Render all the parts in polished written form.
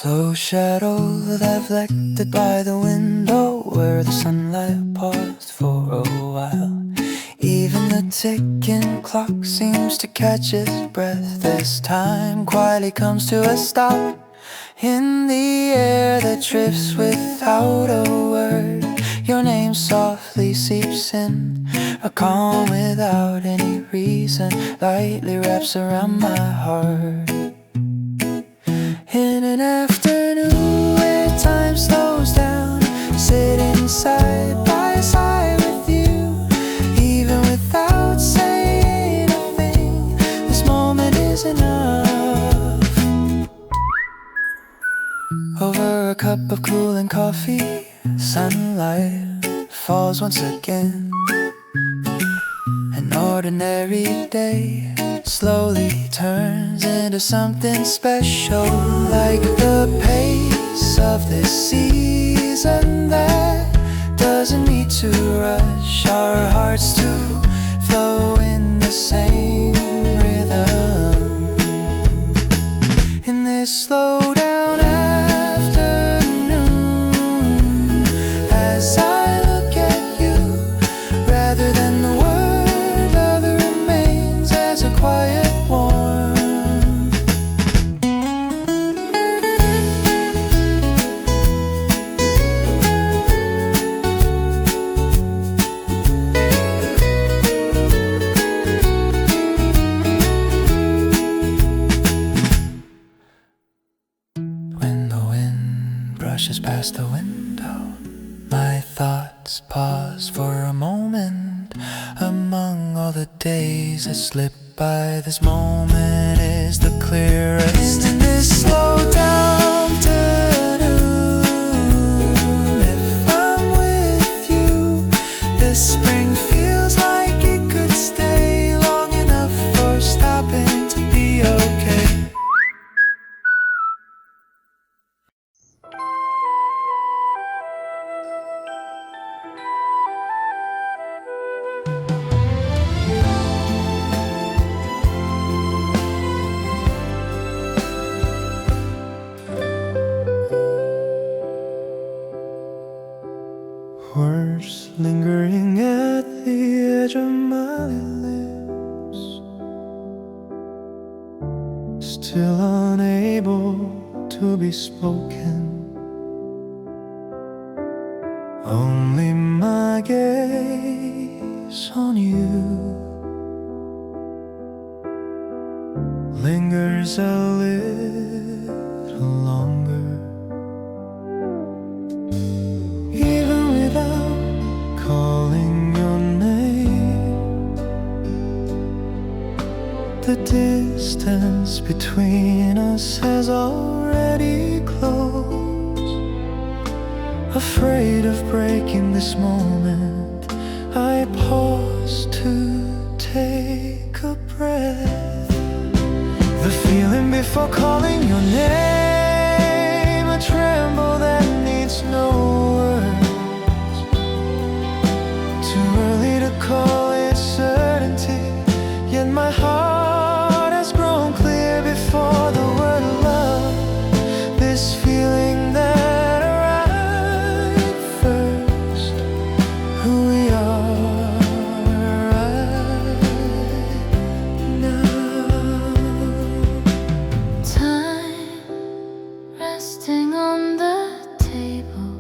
Slow shadow reflected by the window where the sunlight paused for a while. Even the ticking clock seems to catch its breath as time quietly comes to a stop. In the air that drifts without a word, your name softly seeps in. A calm without any reason lightly wraps around my heart. In an afternoon where time slows down, sitting side by side with you, even without saying a thing, this moment is enough. Over a cup of cooling coffee, sunlight falls once again. An ordinary day slowly turns into something special, like the pace of this season that doesn't need to rush our hearts to flow in the same rhythm. In this slow down afternoon, as I look at you, rather than the word, love remains as a quiet warmth. When the wind brushes past the window, my thoughts pause for a moment. Among all the days that slip by, this moment is the clearest. In this slow down afternoon, if I'm with you, this spring feels like it could stay long enough for stopping to be okay. Words lingering at the edge of my lips, still unable to be spoken. Only my gaze on you lingers a little longer. Even without calling your name, the distance between us has already closed. Afraid of breaking this moment, I pause to take a breath. The feeling before calling your name, a tremble that needs no words. Too early to call it certainty, yet my heart has grown clear before the word love. This feeling that arrived first, who we are right now. Time resting on the table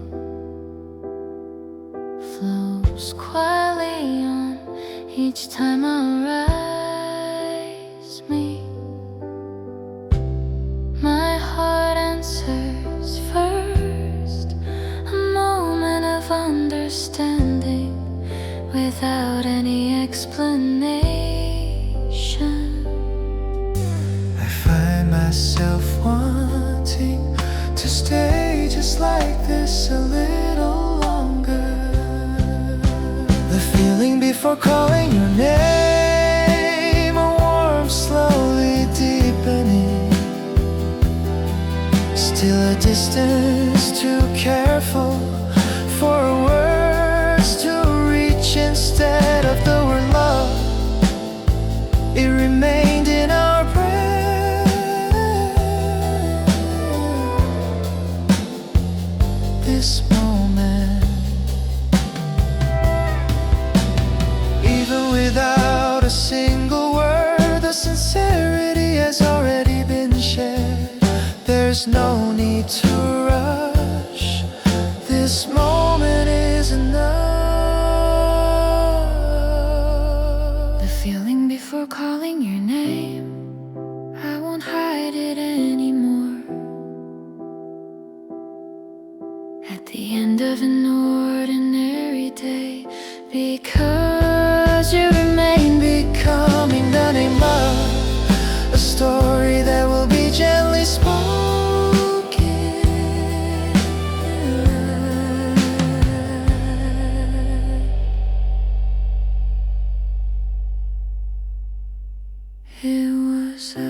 flows quietly on each time I rise me. My heart answers first, a moment of understanding without any explanation. I find myself wanting to stay just like this a little longer. The feeling before calling your name, a warmth slowly deepening. Still a distance too careful for words to reach. Instead of the word love, it remained in our breath. this moment. Even without a single word, the sincerity has already been shared. There's no need to rush. This moment is enough. The feeling before calling your name, I won't hide it anymore. At the end of an ordinary day, because you remain becoming the name of a story that will be gently spoken. It was us.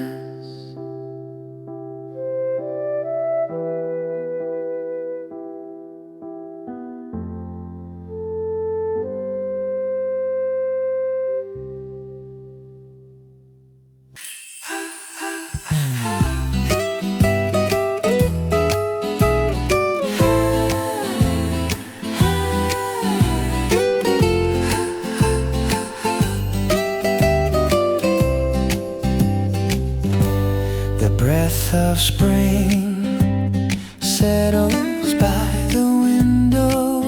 The breath of spring settles by the window.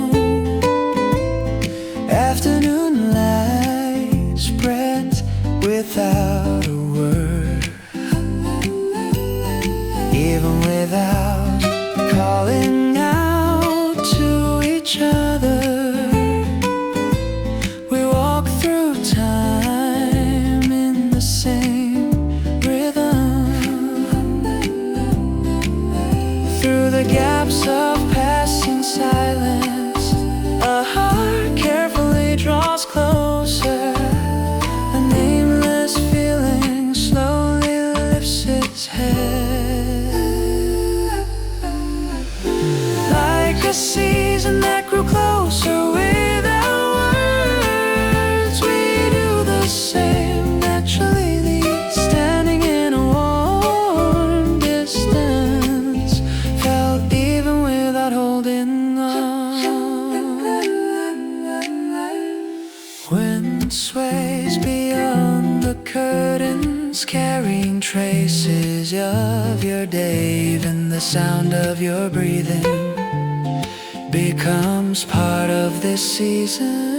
Afternoon light spreads without a word. Even without calling out to each other, we walk through time in the same rhythm. Through the gaps of passing silence, a heart carefully draws closer. A nameless feeling slowly lifts its head. Like a season that grew closer without words, we do the same naturally, standing in a warm distance, felt even without holding on. Wind sways beyond the curtains, carrying traces of your day. Even the sound of your breathing becomes part of this season.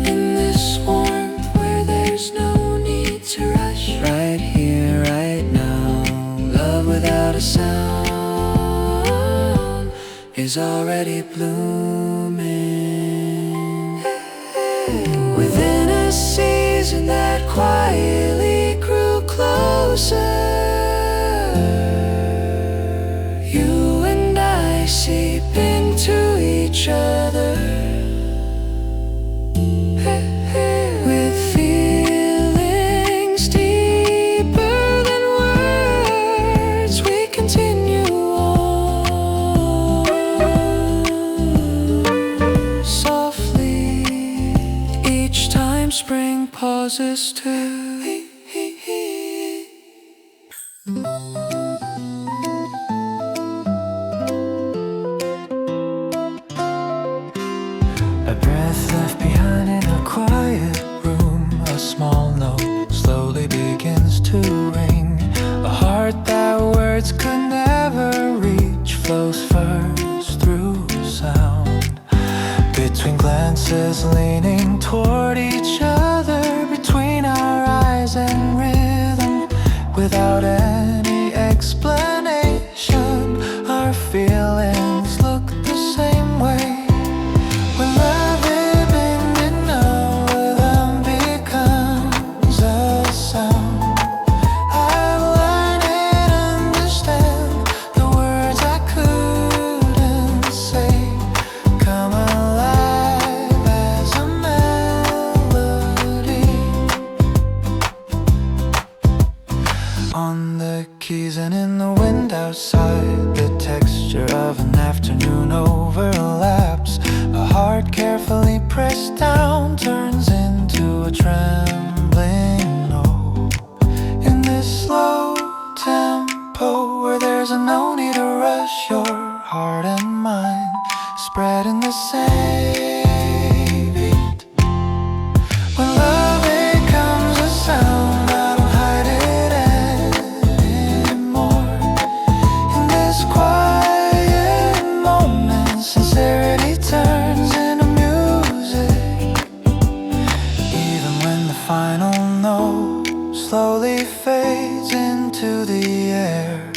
In this warmth where there's no need to rush, right here, right now, love without a sound is already blooming. Within a season that quietly grew closer, you and I seep into each other. With feelings deeper than words, we continue on. Softly, each time spring pauses too. A breath left behind in a quiet room. A small note slowly begins to ring. A heart that words could never reach flows first through sound. Between glances leaning toward each other, between our eyes and rhythm, without any explanation, our feelings look the same way. When loving enough, rhythm becomes a sound. I've learned and understand the words I couldn't say come alive as a melody. On the keys and in the wind outside, the texture of an afternoon overlaps. A heart carefully pressed down turns into a trembling note. In this slow tempo where there's no need to rush, your heart and mind, spreading the same beat. When love becomes a sound, I don't hide it anymore. In this quiet moment, sincerity turns into music. Even when the final note slowly fades into the air,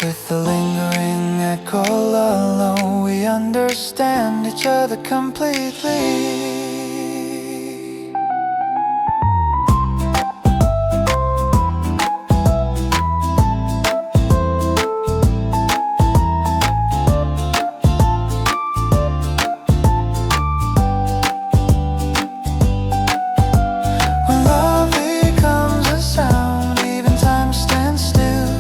with the lingering echo alone, we understand each other completely. When love becomes a sound, even time stands still.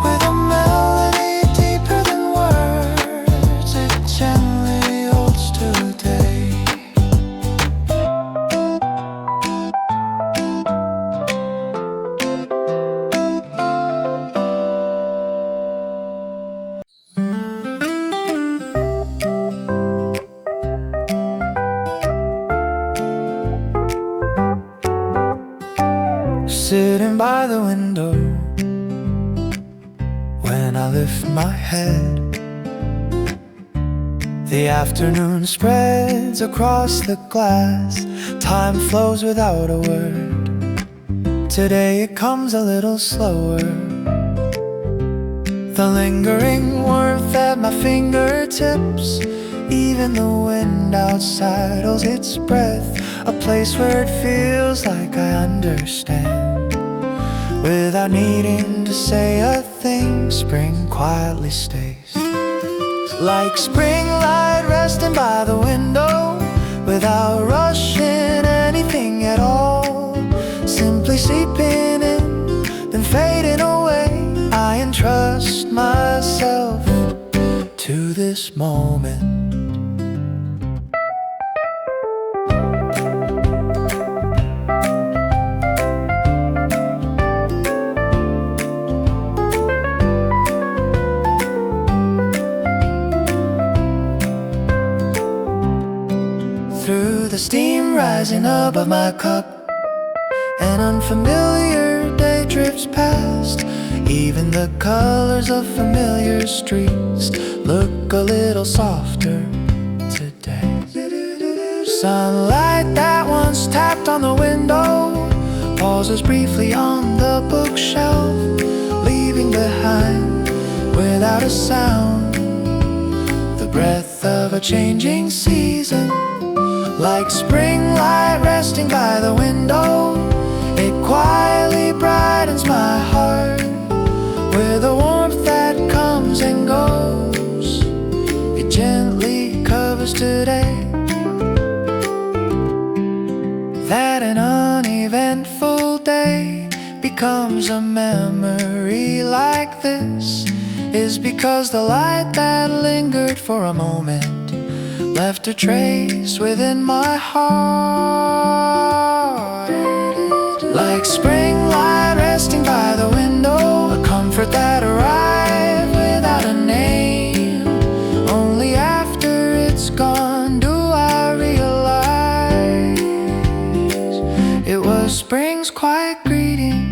With a melody deeper than words, it gently holds today. Sitting by the window, when I lift my head, the afternoon spreads across the glass. Time flows without a word. Today it comes a little slower. The lingering warmth at my fingertips, even the wind outside holds its breath. A place where it feels like I understand, without needing to say a thing. Spring quietly stays, like spring light resting by the window, without rushing anything at all. Simply seeping in, then fading away. I entrust myself to this moment. Through the steam rising above my cup, an unfamiliar day drifts past. Even the colors of familiar streets look a little softer today. Sunlight that once tapped on the window pauses briefly on the bookshelf, leaving behind, without a sound, the breath of a changing season. Like spring light resting by the window, it quietly brightens my heart, with a warmth that comes and goes. It gently covers today. That an uneventful day becomes a memory like this is because the light that lingered for a moment left a trace within my heart. Like spring light resting by the window, a comfort that arrived without a name. Only after it's gone do I realize it was spring's quiet greeting.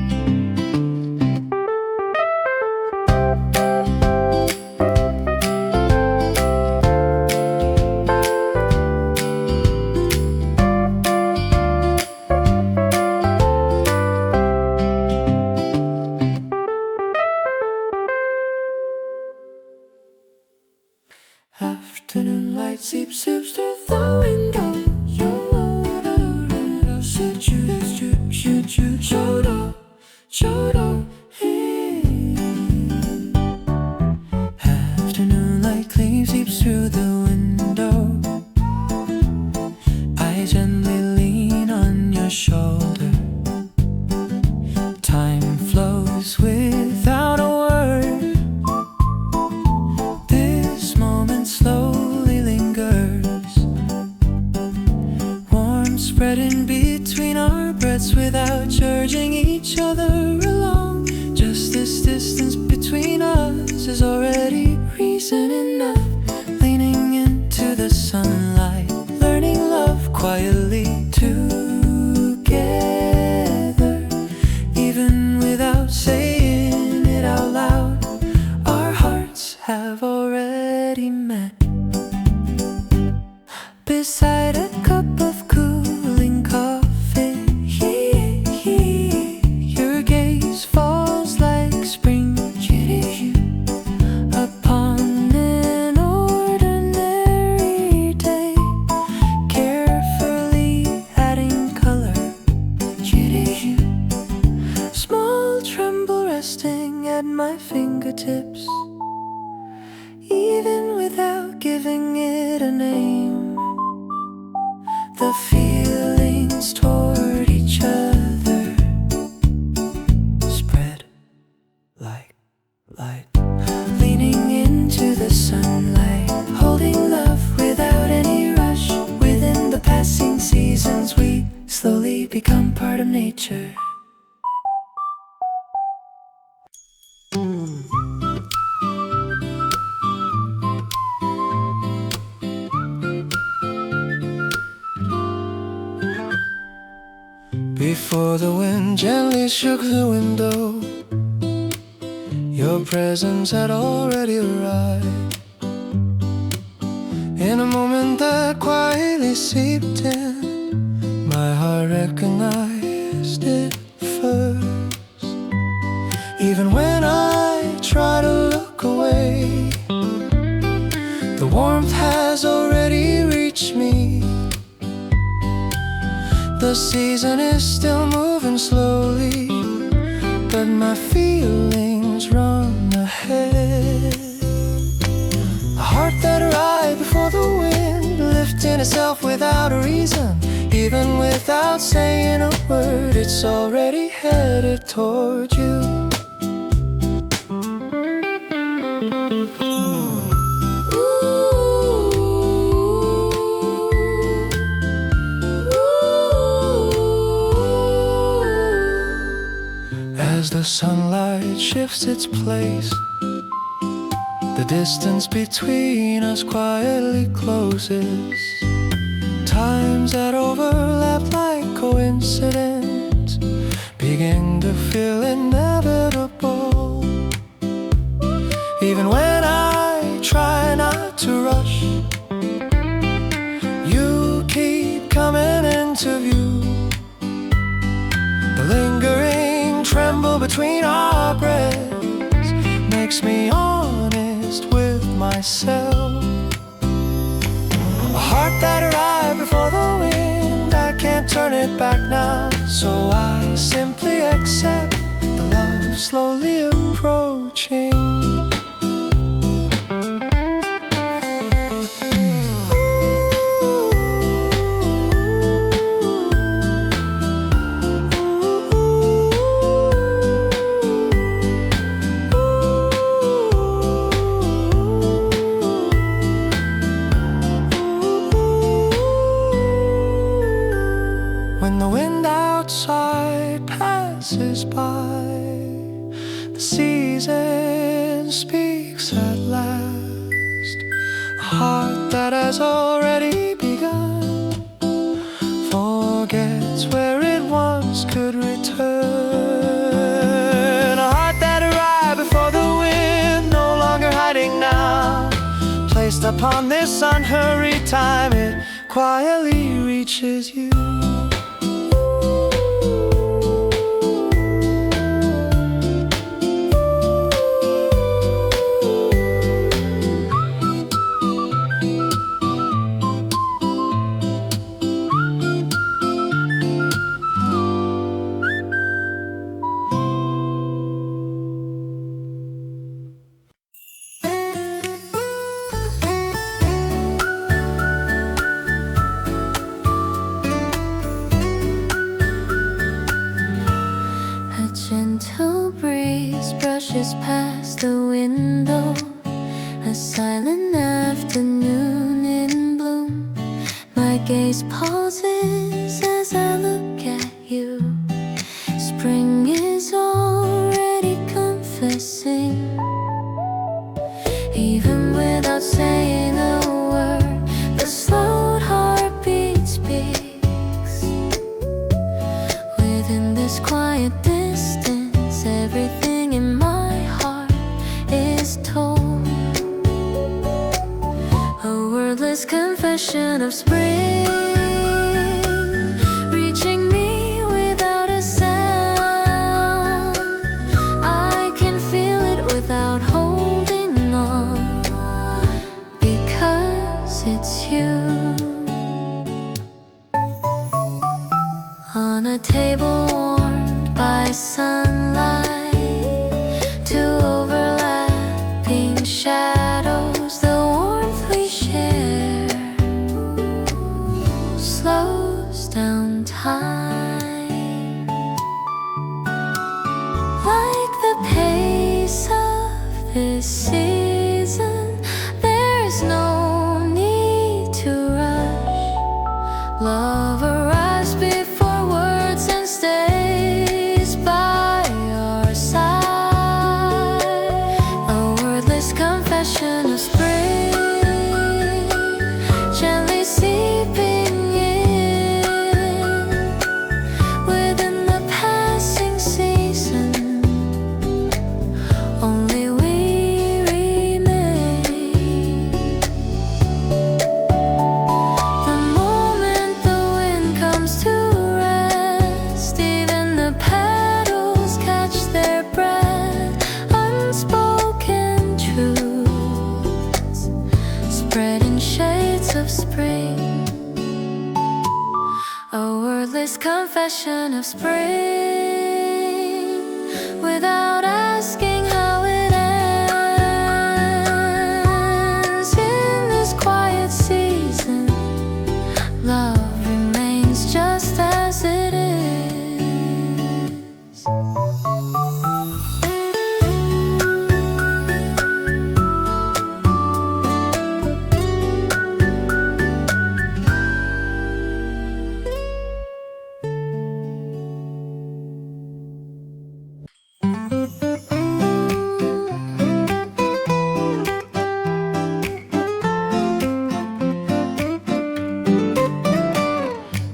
isn't enough. Leaning into the sunlight, learning love quietly together. Even without saying it out loud, our hearts have already met. Beside a cup of cooling coffee, your gaze falls like spring upon an ordinary day, carefully adding color. Small tremble resting at my fingertips, even without giving it a name. The feelings toward each other spread like light. Leaning into the sunlight, holding love without any rush. Within the passing seasons, we slowly become part of nature. Before the wind gently shook the window, your presence had already arrived. In a moment that quietly seeped in, my heart recognized it first. Even when I try to look away, the warmth has already reached me. The season is still moving slowly, but my feelings run ahead. A heart that arrived before the wind, lifting itself without a reason. Even without saying a word, it's already headed toward you. As the sunlight shifts its place, the distance between us quietly closes. Times that overlap like coincidence begin to feel inevitable. Even when I try not to rush, you keep coming into view. The lingering tremble between our breaths makes me honest with myself. A heart that arrived before the wind, I can't turn it back now. So I simply accept the love slowly approaching. When the wind outside passes by, the season speaks at last. A heart that has already begun forgets where it once could return. A heart that arrived before the wind, no longer hiding now. Placed upon this unhurried time, it quietly reaches you. Brushes past the window, a silent afternoon in bloom. My gaze pauses as I look at you. Spring is already confessing, even when this season. There's no need to rush. Love arrives before words and stays by your side. A wordless confession of spring, gently seeping in within the passing season. Only we remain. The moment the wind comes to rest, even the petals catch their breath. Unspoken truths spread in shades of spring. A wordless confession of spring, without asking how it ends. In this quiet season, love remains just as it is.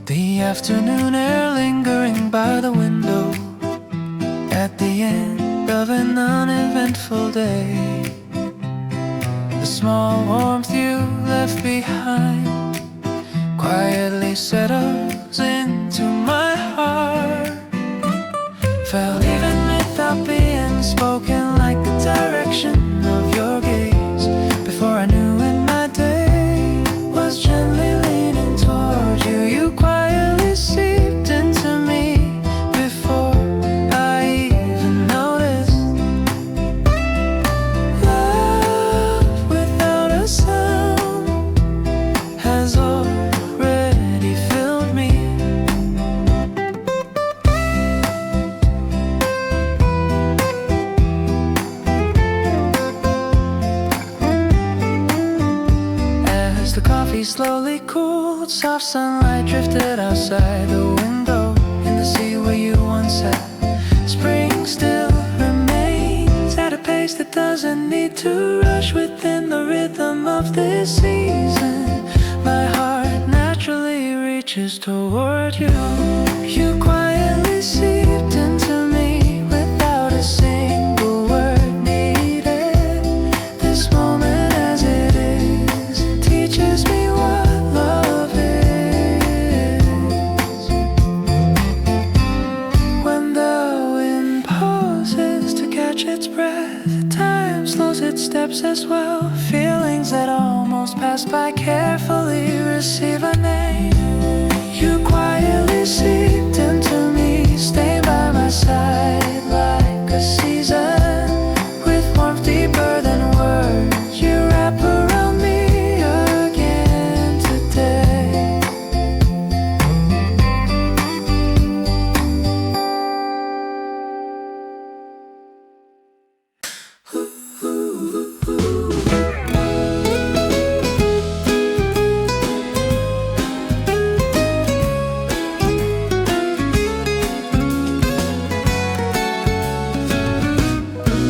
The afternoon air lingering by the window at the end of an uneventful day. The small warmth you left behind quietly settles into my heart. Felt even without being spoken, like the direction of your gaze. Before I knew it, my day was gently leaning toward you. You quietly seeped into me before I even noticed. Love without a sound has already filled me. As the coffee slowly cooled, soft sunlight drifted outside the window in the sea where you once sat. Spring still remains at a pace that doesn't need to rush within the rhythm of this season. My heart naturally reaches toward you. You quietly seeped into me without a single word needed. This moment as it is teaches me what love is. When the wind pauses to catch its breath, time slows its steps as well. Feelings that almost pass by carefully receive a name. You quietly seeped into me, stay by my side like a season. With warmth deeper than words, you wrap around me again today.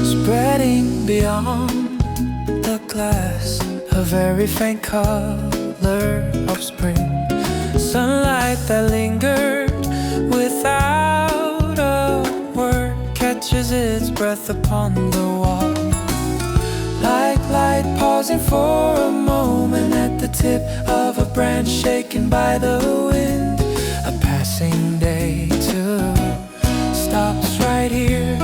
Spreading beyond the glass, a very faint color of spring. Sunlight that lingered without a word catches its breath upon the wall. Like light pausing for a moment at the tip of a branch shaken by the wind. A passing day too stops right here.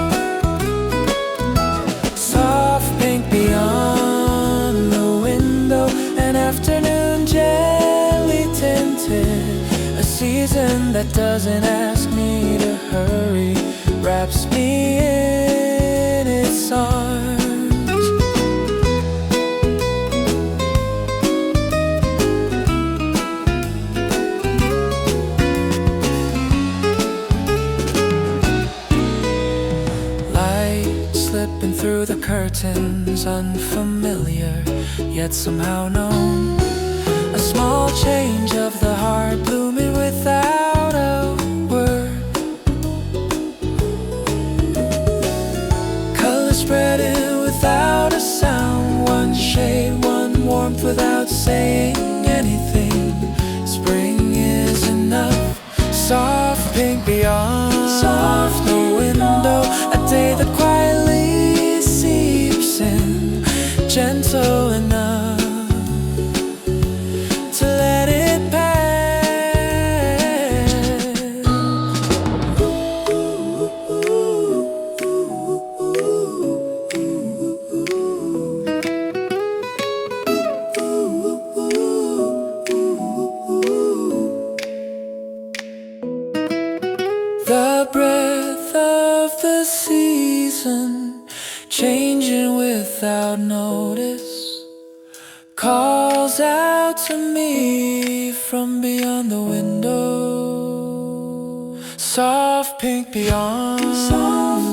Soft pink beyond the window, an afternoon gently tinted. A season that doesn't ask me to hurry, wraps me in its arms. slipping through the curtains, unfamiliar yet somehow known. A small change of the heart blooming without a word. Color spreading without a sound. One shade, one warmth without saying anything. Spring is enough. Soft pink beyond, soft the window. A day that quietly seeps in, gentle enough to let it pass. The breath of the season, changing without notice, calls out to me from beyond the window. Soft pink beyond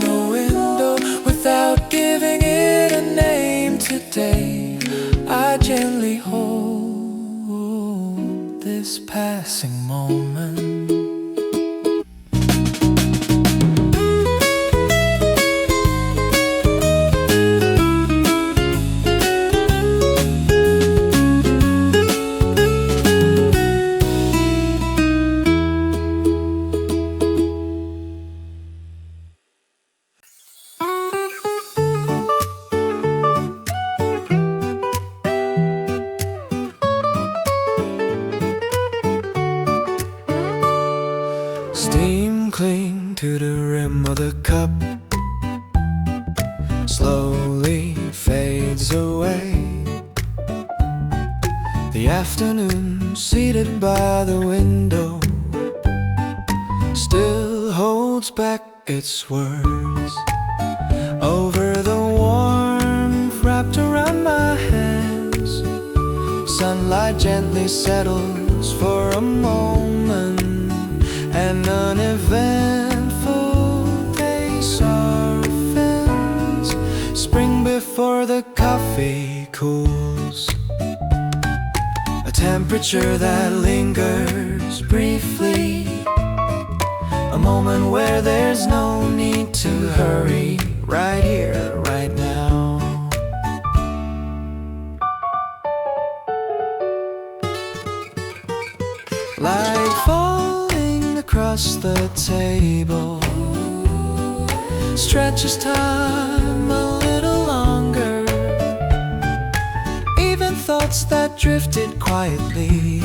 the window, without giving it a name today. I gently hold this passing moment. Steam cling to the rim of the cup, slowly fades away. The afternoon seated by the window still holds back its words. Over the warmth wrapped around my hands, sunlight gently settles for a moment. An uneventful day softens, spring before the coffee cools. A temperature that lingers briefly, a moment where there's no need to hurry, right here, right now. Like falling across the table, stretches time a little longer. Even thoughts that drifted quietly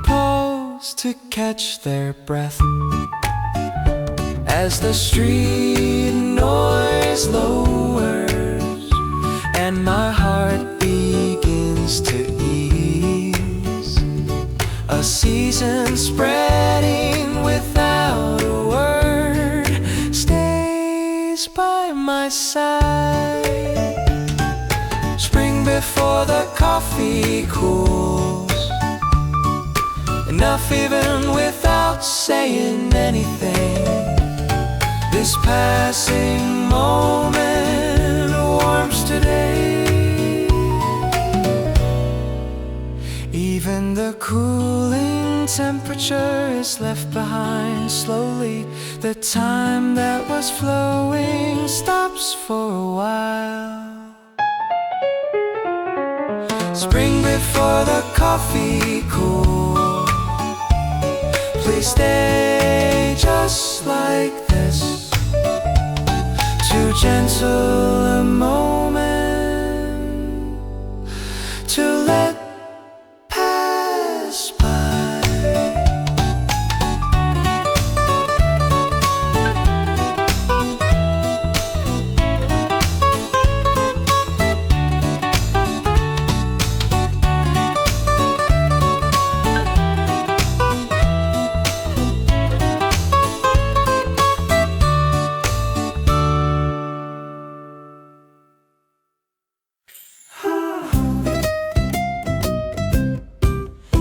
pause to catch their breath as the street noise lowers and my heart begins to ease. A season spreading without a word stays by my side. Spring before the coffee cools, enough even without saying anything. This passing moment warms today. Even the cooling temperature is left behind slowly. The time that was flowing stops for a while. Spring before the coffee cool, please stay just like this. Too gentle a moment to let pass by.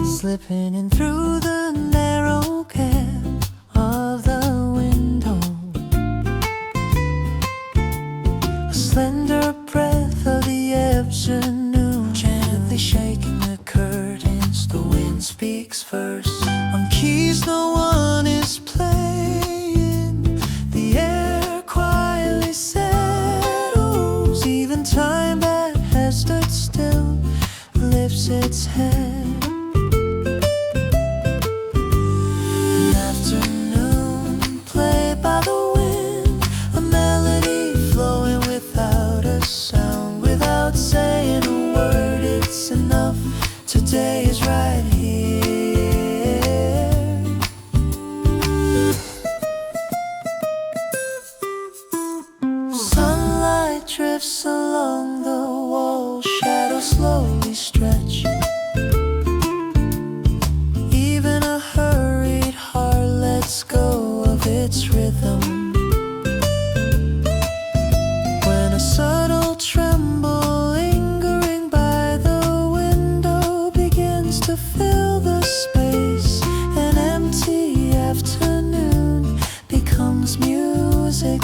Slipping in through the narrow gap of the window, slender breath of the afternoon, gently shaking the curtains. The wind speaks first. On keys no one is playing. The air quietly settles. Even time that has stood still lifts its head. An afternoon played by the wind, a melody flowing without a sound. Without saying a word, it's enough. Today is right here. Sunlight drifts along the wall, shadows slowly stretch. Even a hurried heart lets go of its rhythm. When a subtle tremble lingering by the window begins to fill the space, an empty afternoon becomes music.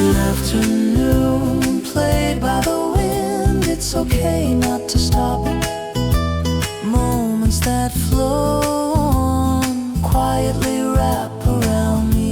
An afternoon played by the wind, it's okay not to stop. Moments that flow on quietly wrap around me.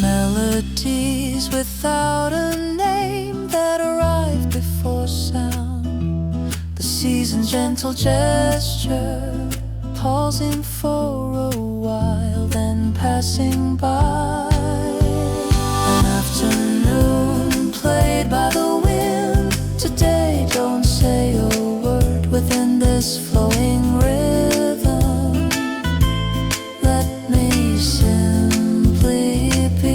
Melodies without a name that arrive before sound. The season's gentle gesture, pausing for a while, then passing by. An afternoon played by the wind. Today don't say a word within this flowing rhythm. Let me simply be.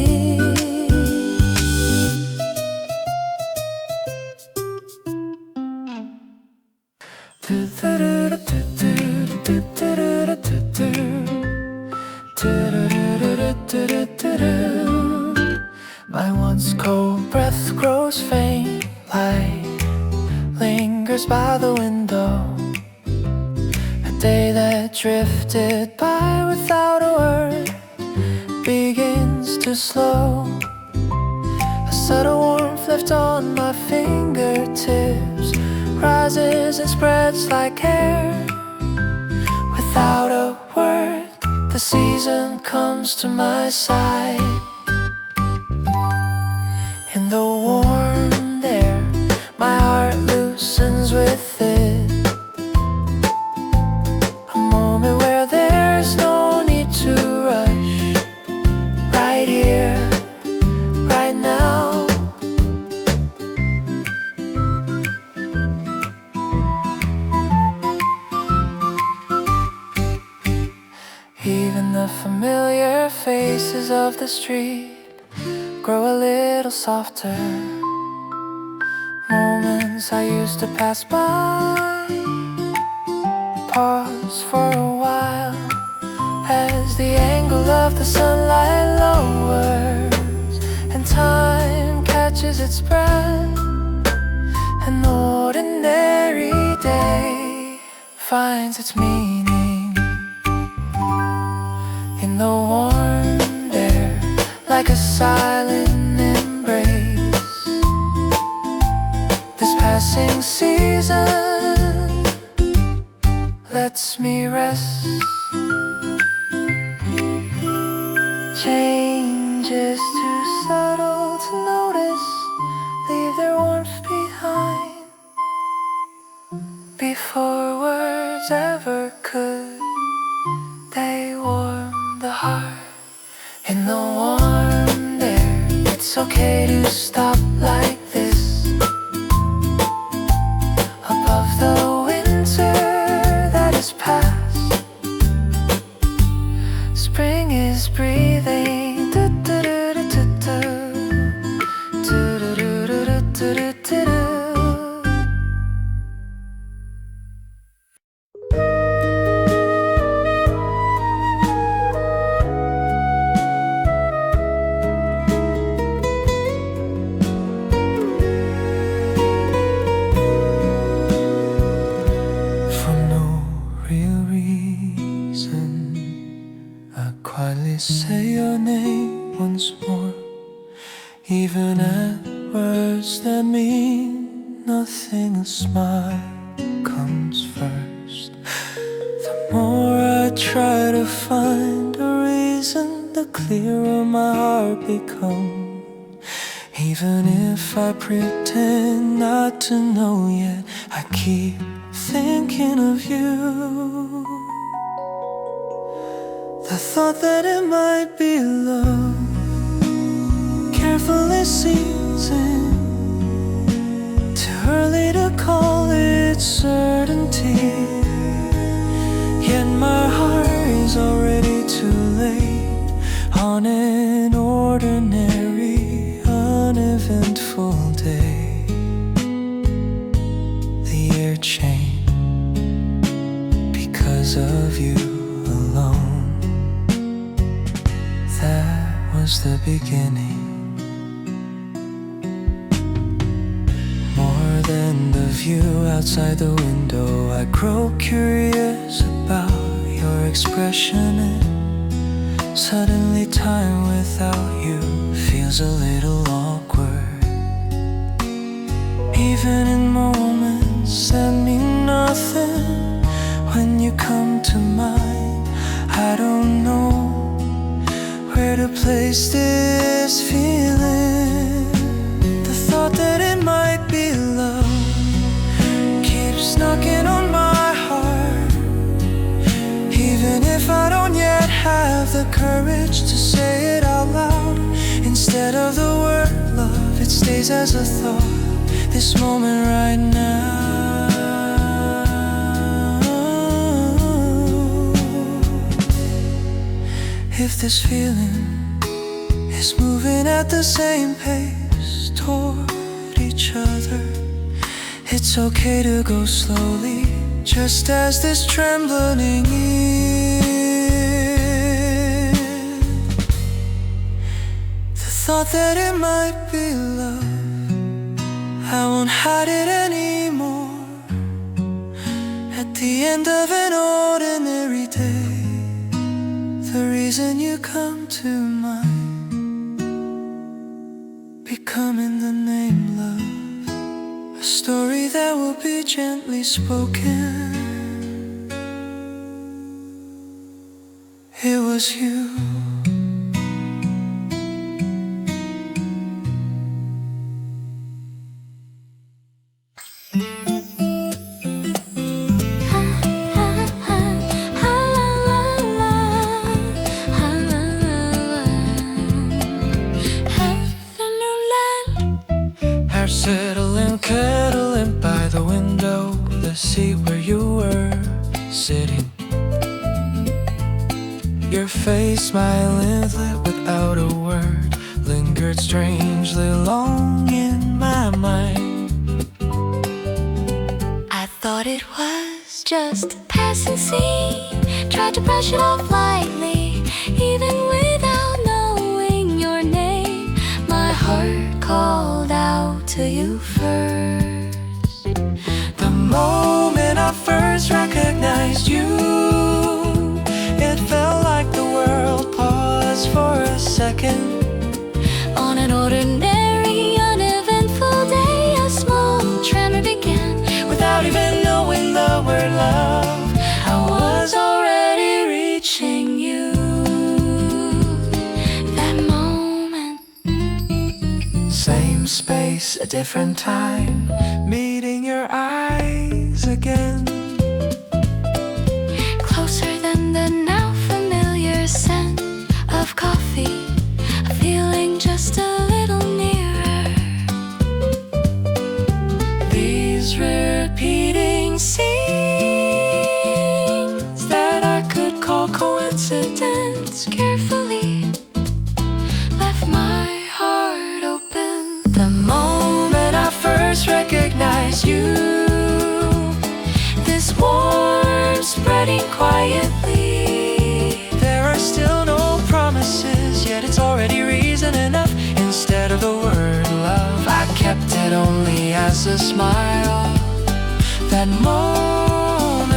My once cold breath grows faint, light lingers by the window. A day that drifted by without a word begins to slow. A subtle warmth left on my fingertips rises and spreads like air. Without a word, the season comes to my side. In the warm air, my heart loosens with it. A moment where there's no need to rush. Right here, right now. Even the familiar faces of the street grow a little softer. Moments I used to pass by pause for a while as the angle of the sunlight lowers and time catches its breath. An ordinary day finds its meaning in the warm air, like a silent embrace. This passing season lets me rest. Changes too subtle to notice leave their warmth behind before words ever could. They warm the heart. In the warm air, it's okay to stop like this. Above the winter that is past, spring is breathing. Do, do, do, do, do, do. Do, do, do, do, do, do, do. Even at words that mean nothing, a smile comes first. The more I try to find a reason, the clearer my heart becomes. Even if I pretend not to know yet, I keep thinking of you. The thought that it might be love, carefully seasoned, too early to call it certainty. Yet my heart is already too late on an ordinary, uneventful day. The year changed because of you alone. That was the beginning. More than the view outside the window, I grow curious about your expression. And suddenly time without you feels a little awkward. Even in moments that mean nothing, when you come to mind, I don't know where to place this feeling. The thought that it might be love keeps knocking on my heart. Even if I don't yet have the courage to say it out loud, instead of the word love, it stays as a thought. This moment right now, if this feeling is moving at the same pace toward each other, it's okay to go slowly, just as this trembling is. The thought that it might be love, I won't hide it anymore. At the end of an ordinary day, the reason you come to mind, becoming the name love, a story that will be gently spoken. It was you. Settling, cuddling by the window, the seat where you were sitting. Your face smiling, lit without a word, lingered strangely long in my mind. I thought it was just a passing scene, tried to brush it off lightly, even without knowing your name. My heart called out to you first. The moment I first recognized you, it felt like the world paused for a second. On an ordinary, uneventful day, a small tremor began. Without even knowing the word love, I was already reaching you. That moment, same space, a different time, meeting your eyes again. closer than the now familiar scent of coffee, a feeling just a little nearer. These repeating scenes that I could call coincidence Carefully left my heart open. the moment I first recognized you. This warmth spreading quietly. There are still no promises, yet it's already reason enough. Instead of the word love, I kept it only as a smile. That moment,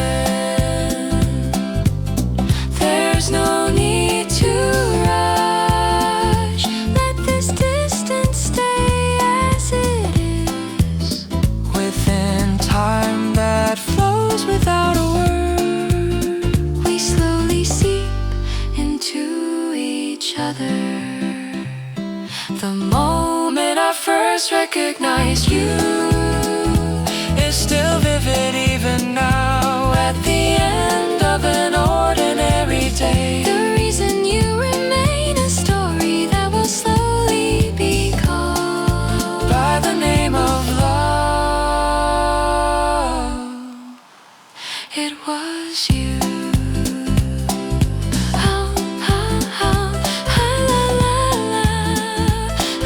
There's no need to rush. Let this distance stay. first recognized you is still vivid even now. At the end of an ordinary day, The reason you remain a story that will slowly be called by the name of love. It was you. Oh, oh, oh, ah, la, la, la,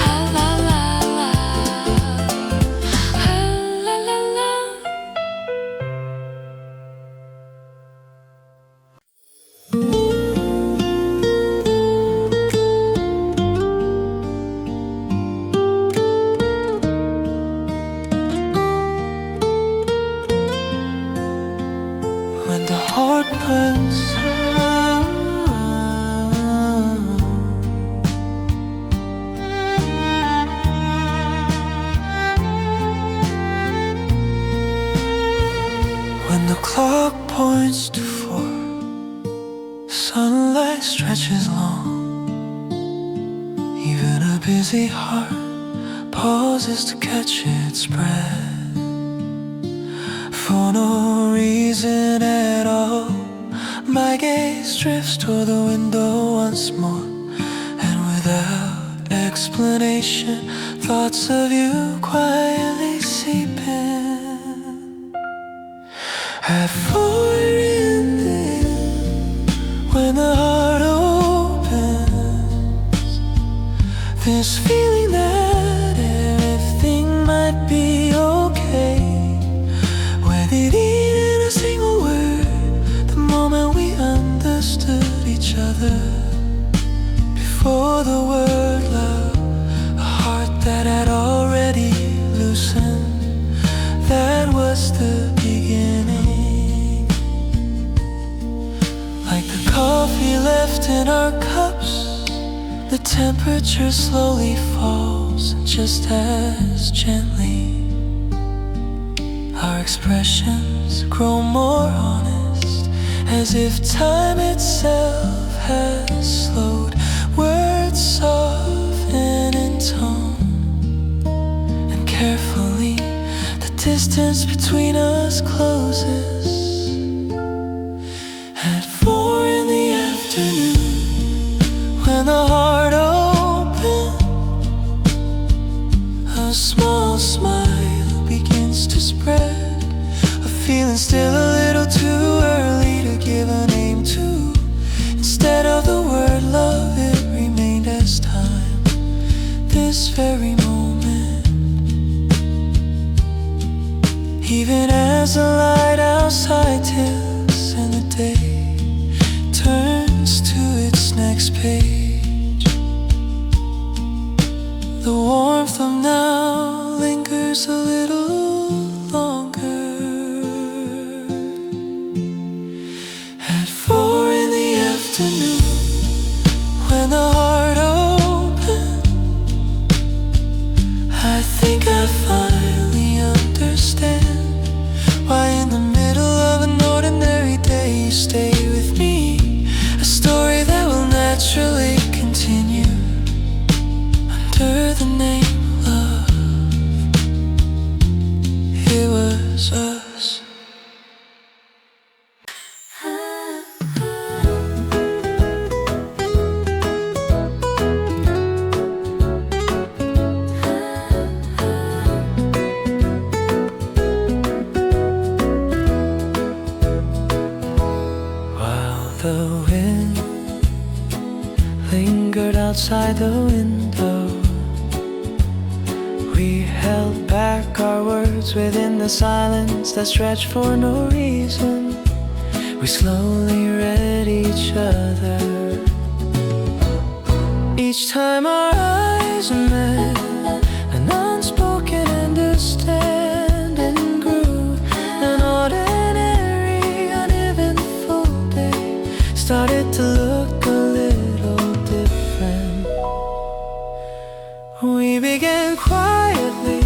ah, la, la, la, ah, la, la, la. When the heart burns out, when the clock points to 4, sunlight stretches long. Even a busy heart pauses to catch its breath. For no reason at all, my gaze drifts toward the window once more, and without explanation, thoughts of you quietly seep in. At 4 in the end, when the heart opens, this feeling that everything might be okay. It in a single word, the moment we understood each other. Before the word love, a heart that had already loosened. That was the beginning. Like the coffee left in our cups, the temperature slowly falls, and just as gently our expressions grow more honest, as if time itself has slowed. Words soften in tone, and carefully the distance between us closes. At 4 in the afternoon, when the heart opens, a small smile begins to spread. A feeling still a little too early to give a name to. Instead of the word love, it remained as time. This very moment, even as the light outside tilts and the day turns to its next page, the warmth of now lingers a little longer. At 4 in the afternoon, when the heart opens, I think I finally understand why in the middle of an ordinary day you stay with me. A story that will naturally continue under the name love. It was us. While the wind lingered outside the window, we held back our words within the silence that stretched for no reason. We slowly read each other. Each time our eyes met, an unspoken understanding grew. An ordinary, uneventful day started to look a little different. We began quietly,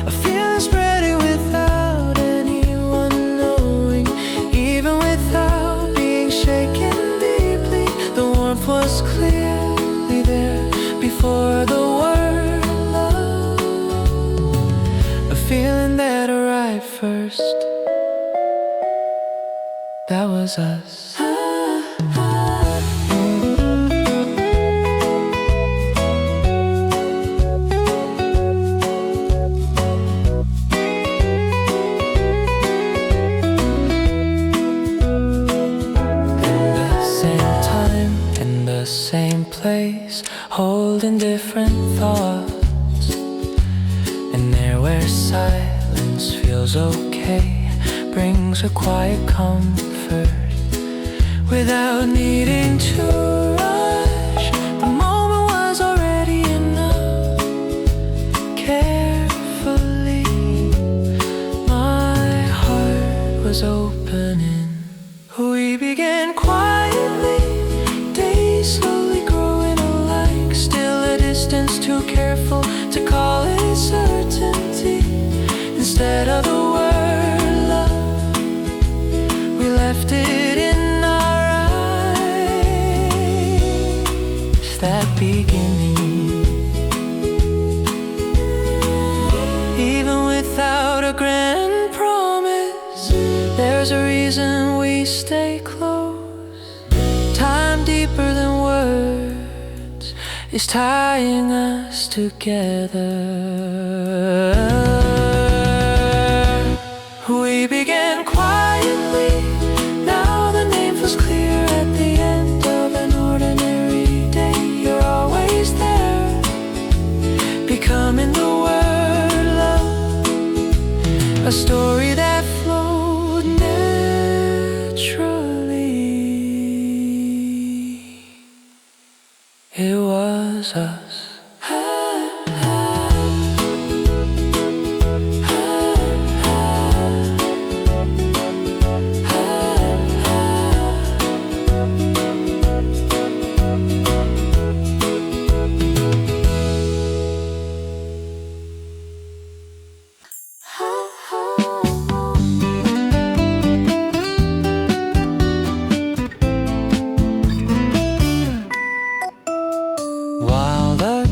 a feeling spreading without anyone knowing, even without being shaken deeply. The warmth was clearly there before the word love. first. That was us. Same place, holding different thoughts. And there where silence feels okay, brings a quiet comfort without needing to rush. The moment was already enough. Carefully, my heart was opening. We began quietly, slowly growing alike, still a distance too careful to call it certainty. Instead of the word love, we left it in our eyes. That beginning, even without a grand promise, there's a reason we stay close. Time deeper than words is tying us together. We began quietly, now the name feels clear at the end of an ordinary day. You're always there, becoming the word love, a story that flowed naturally. It was us.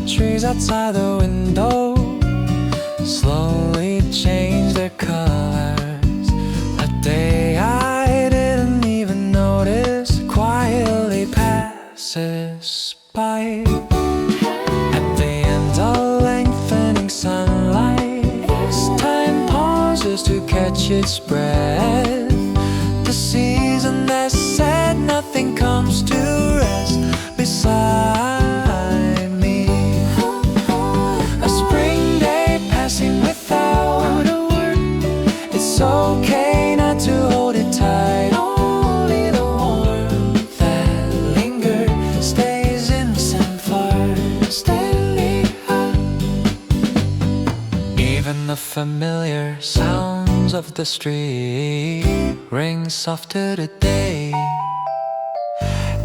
Trees outside the window slowly change their colors. A day I didn't even notice quietly passes by. At the end of lengthening sunlight, time pauses to catch its breath. The season that said nothing comes to rest beside without a word. It's okay not to hold it tight. Only the warmth that lingered stays innocent for steadily. Even the familiar sounds of the street ring softer today.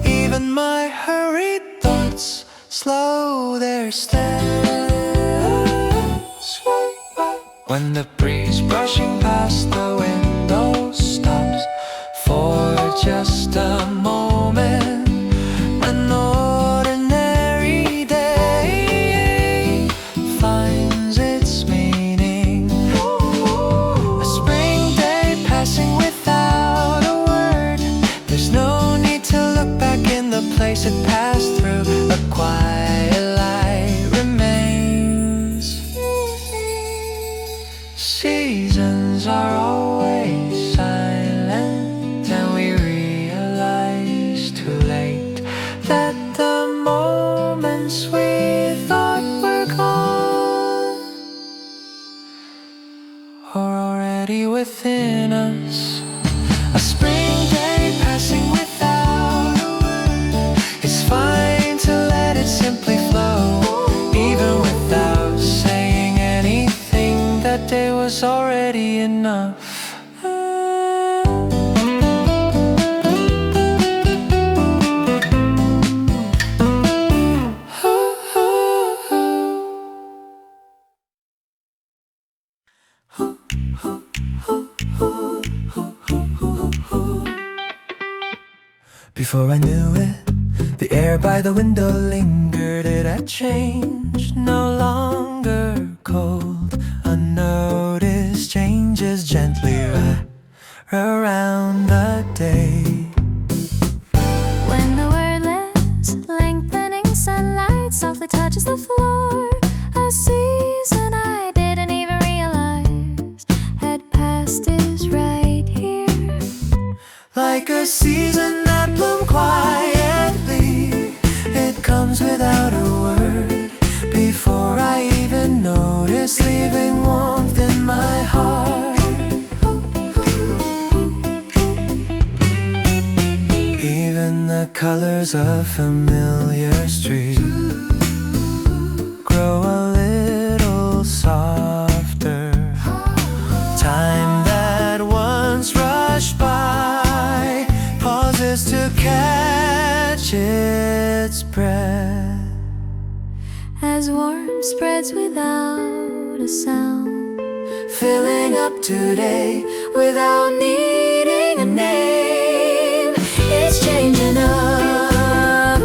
Even my hurried thoughts slow their steps when the breeze brushing past the window stops for just a moment. An ordinary day finds its meaning. A spring day passing without a word. There's no need to look back in the place it passed through. A quiet light remains. Seasons are always silent, and we realize too late that the moments we thought were gone are already within us. A spring day passing without a word. It's fine to let it simply flow, even without saying anything. That day was already enough. Before I knew it, the air by the window lingered. It had changed, no longer cold. Unnoticed changes gently like a season that bloomed quietly. It comes without a word, before I even notice, leaving warmth in my heart. Even the colors of familiar streets grow a little softer. Time that once rushed by pauses to catch its breath. As warmth spreads without a sound, Filling up today without needing a name. It's changing up.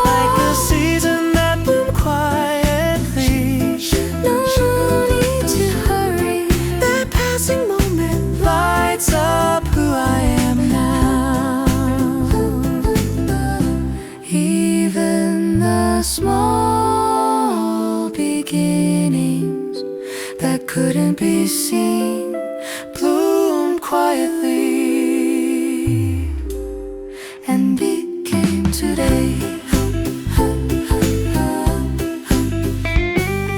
Like a season that bloomed quietly. no need to hurry. That passing moment lights up who I am now. Even the small beginnings That couldn't be seen bloomed quietly and became today.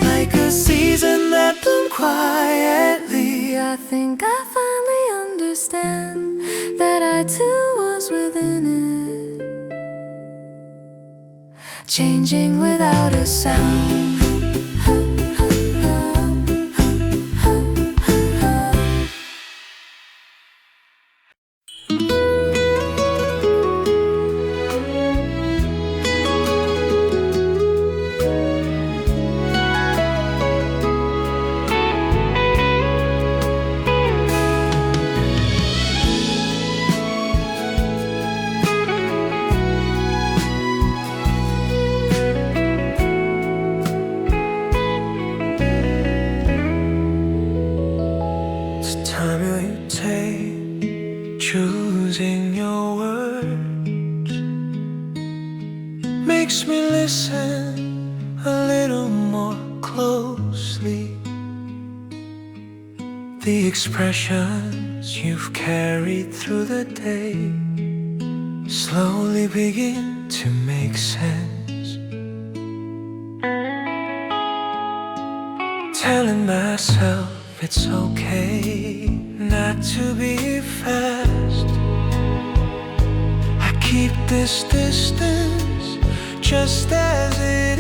like a season that bloomed quietly. I think I finally understand that I too was within it, Changing without a sound. Time will you take choosing your words makes me listen a little more closely. The expressions you've carried through the day slowly begin to make sense. Telling myself it's okay not to be fast. I keep this distance just as it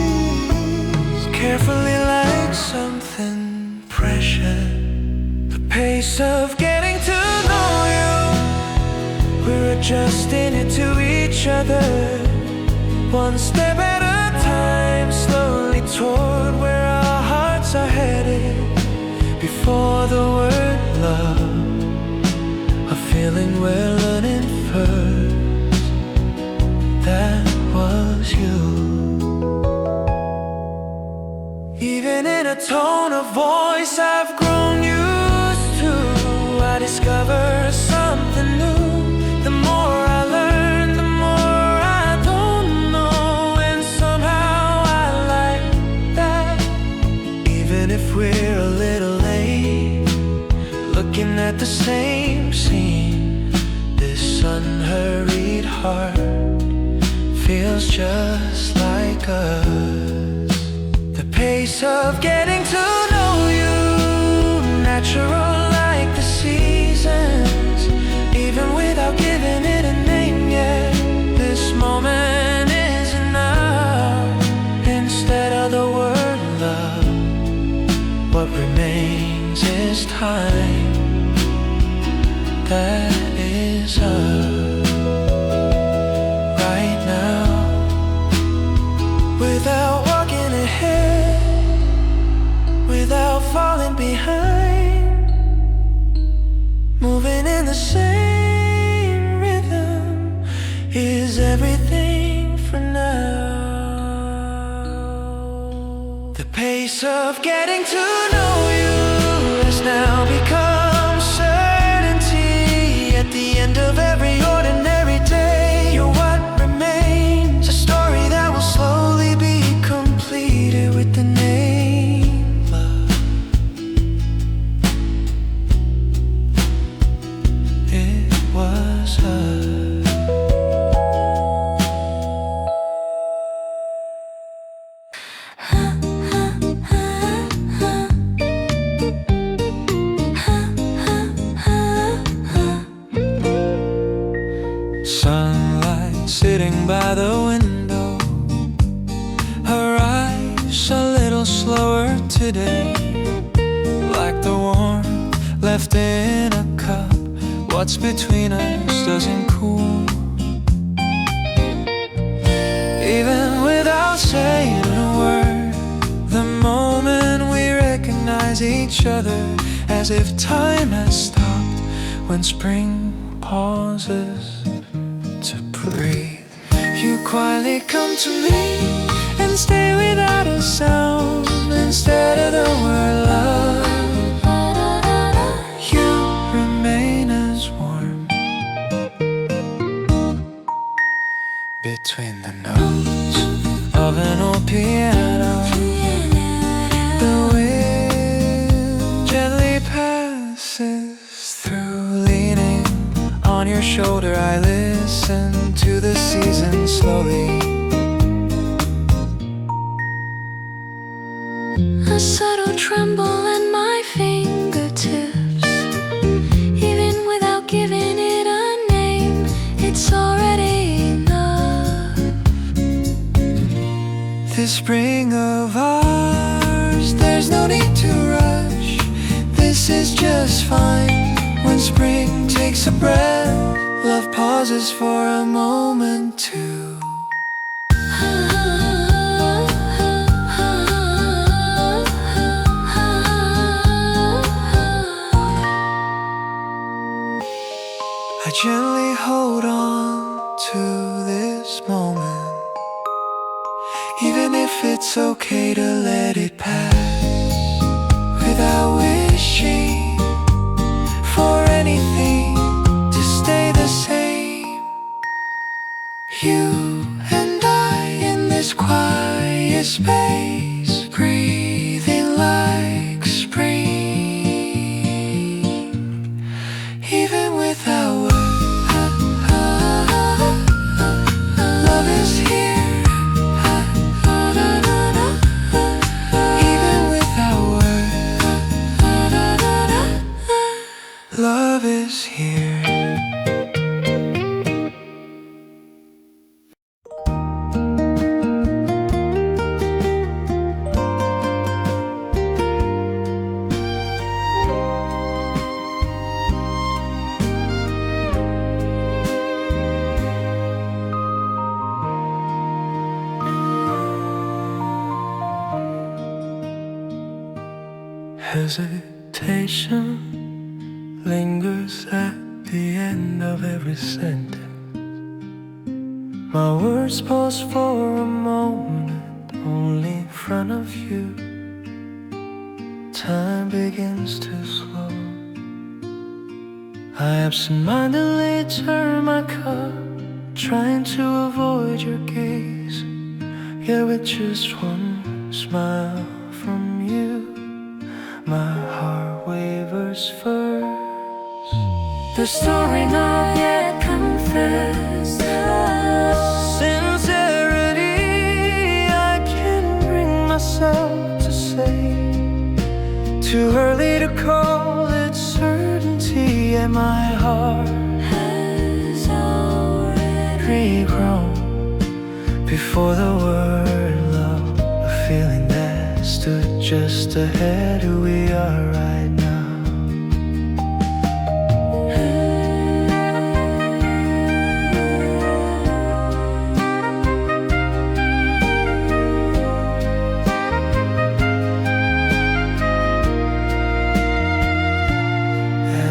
is, carefully like something precious. The pace of getting to know you, we're adjusting it to each other, one step at a time, slowly toward where our hearts are headed. Before the word love, a feeling we're learning first, that was you. Even in a tone of voice I've grown used to, I discover something new. The more I learn, the more I don't know, and somehow I like that. Even if we're a little late, looking at the same scene, this unhurried heart feels just like us. The pace of getting to know you, natural like the seasons, even without giving it a name yet. This moment is enough. Instead of the word love, what remains is time. That is us right now, without walking ahead, without falling behind, moving in the same rhythm is everything for now. The pace of getting to know you has now become certainty. At the end of every ordinary day, you're what remains, a story that will slow by the window. Her eyes a little slower today, like the warmth left in a cup. What's between us doesn't cool. Even without saying a word, the moment we recognize each other, as if time has stopped when spring pauses to breathe. You quietly come to me and stay without a sound. Instead of the word love, you remain as warm between the notes of an old piano. The wind gently passes through. Leaning on your shoulder, I listen to the seasons slowly. A subtle tremble in my fingertips. Even without giving it a name, it's already enough. This spring of ours, there's no need to rush. This is just fine. When spring takes a breath, love pauses for a moment too. I gently hold on to this moment, even if it's okay to let it pass, without wishing for anything to stay the same. You and I in this quiet space, breathing like spring, even without words. Love is here, even without words. Love is here. Hesitation lingers at the end of every sentence. My words pause for a moment, only in front of you. Time begins to slow. I absentmindedly turn my cup, trying to avoid your gaze. Yeah, with just one smile from you, my heart wavers first. The story not yet confessed. Sincerity I can't bring myself to say. Too early to call it certainty, and my heart has already grown before the word love. A feeling that stood just ahead of who we are right now.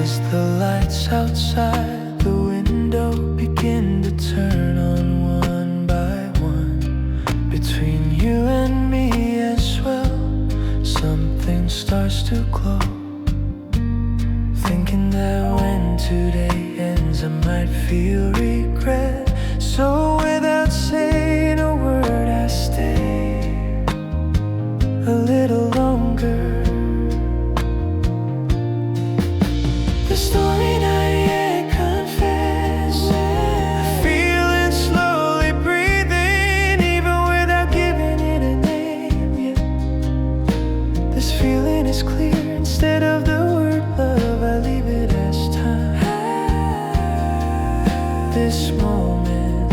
As the lights outside the window begin to turn on one by one, between you and me as well, something starts to glow. Thinking that when today ends I might feel regret. So without saying a word I stay a little longer. The story not yet confessed. Feeling slowly breathing, even without giving it a name. Yeah. This feeling is clear. Instead of the word love, I leave it as time. This moment,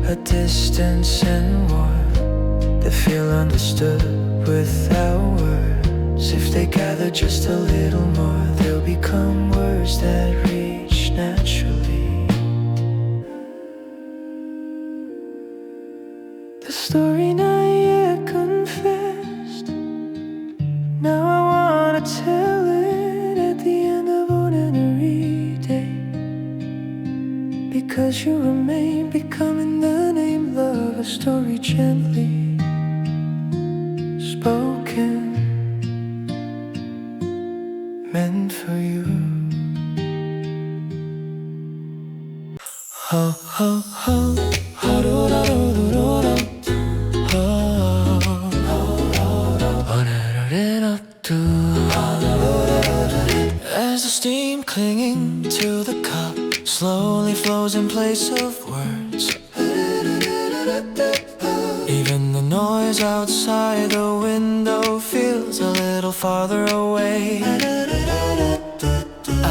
a distance distance and warmth that feel understood without words. If they gather just a little more, they'll become words that reach naturally. The story not yet confessed, now I wanna tell it at the end of ordinary day. Because you remain becoming the name, love, a story gently spoken, meant for you. Ho, ho, ho, ho, do, do, do, do, do, do. As the steam clinging to the cup slowly flows in place of words, even the noise outside the window feels a little farther away.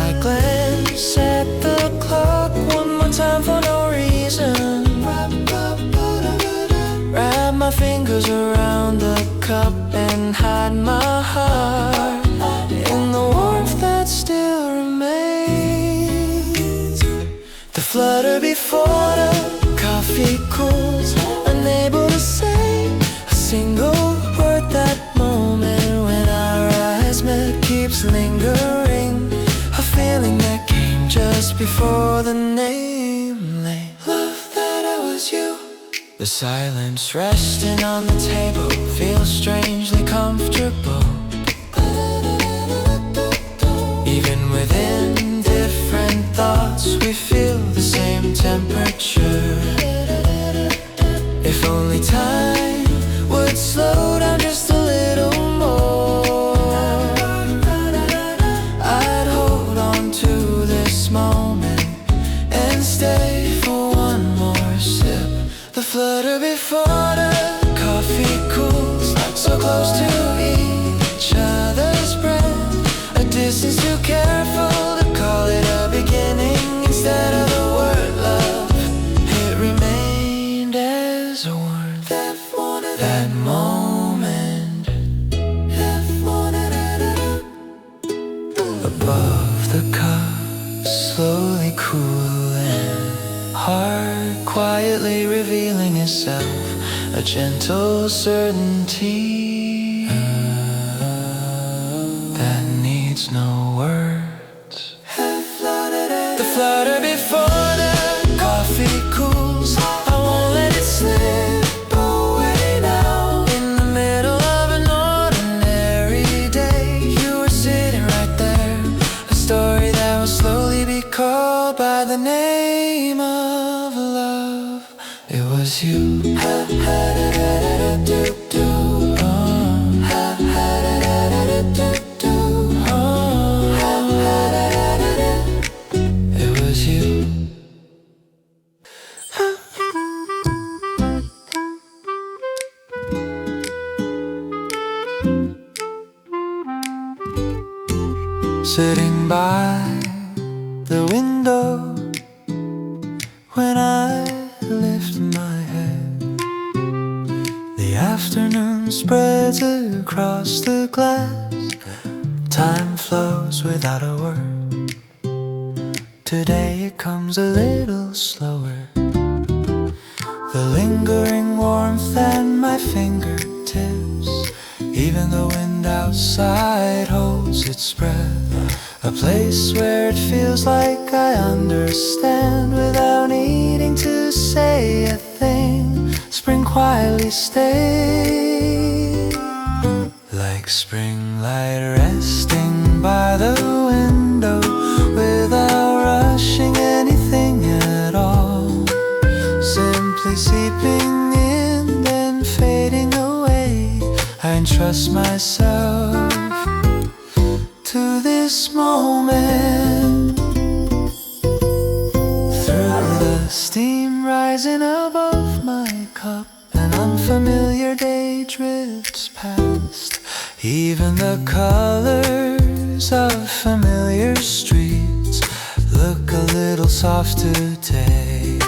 I glance at the clock one more time for no reason, wrap my fingers around the cup and hide my heart in the warmth that still remains. The flutter before the coffee cools, unable to say a single word. That moment when our eyes met keeps lingering, a feeling that came just before the name lay. Love, that I was you. The silence resting on the table feels strangely comfortable. Even within different thoughts, we feel the same temperature. If only time would slow down just a little more, I'd hold on to this moment and stay for one more sip. The flutter before the coffee cools, so close to each other's breath, a distance too careful to call it a beginning. Instead of the word love, it remained as a warmth. That moment above the cup, slowly cooling, heart quietly revealing itself, a gentle certainty that needs no words. The flutter before the coffee cools, I won't let it slip away now. In the middle of an ordinary day, you were sitting right there, a story that will slowly be called by the name of love. It was you. It was you. Sitting by the window when I lift my head, the afternoon spreads across the glass. Time flows without a word. Today it comes a little slower. The lingering warmth at my fingertips, even the wind outside holds its breath. A place where it feels like I understand without needing to say a thing. Spring quietly stays, like spring light resting by the window without rushing anything at all. Simply seeping in, then fading away. I entrust myself to this moment. Through the steam rising above my cup, an unfamiliar day drifts past. Even the colors of familiar streets look a little soft today.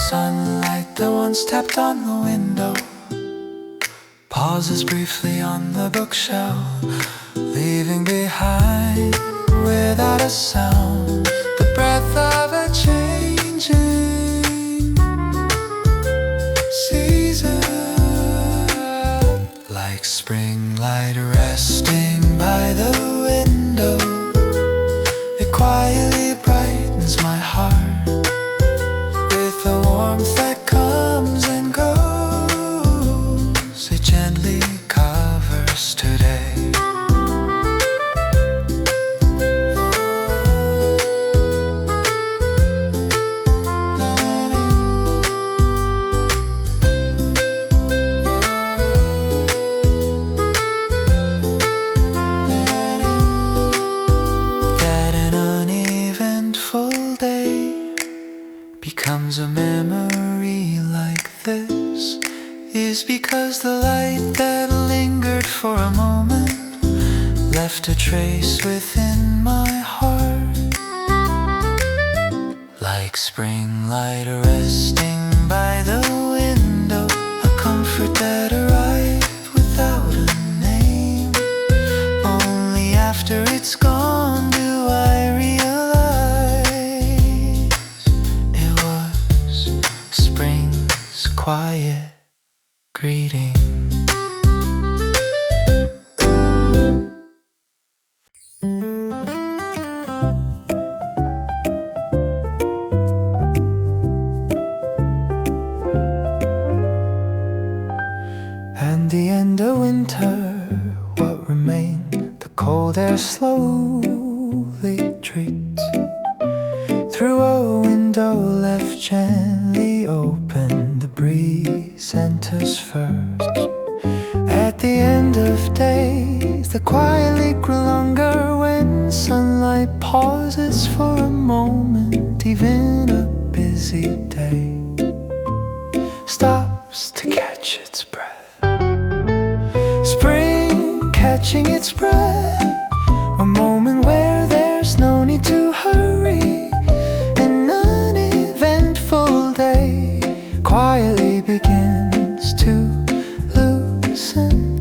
Sunlight that once tapped on the window pauses briefly on the bookshelf, leaving behind without a sound the breath of a changing season. Like spring light resting by the window, it quietly brightens my heart with the warmth that comes and goes. It gently covers today. That an uneventful day becomes a memory like this is because the light that lingered for a moment left a trace within my heart. Like spring light resting by the window, a comfort that arrived without a name. Only after it's gone do I realize it was spring's quiet greeting. And the end of winter, what remained? The cold air slowly treats through a window left gently open. The breeze enters first. At the end of days that quietly grew longer, when sunlight pauses for a moment, even a busy day stops to catch its breath. Spring catching its breath, a moment where there's no need to hurry. An uneventful day quietly begins to loosen.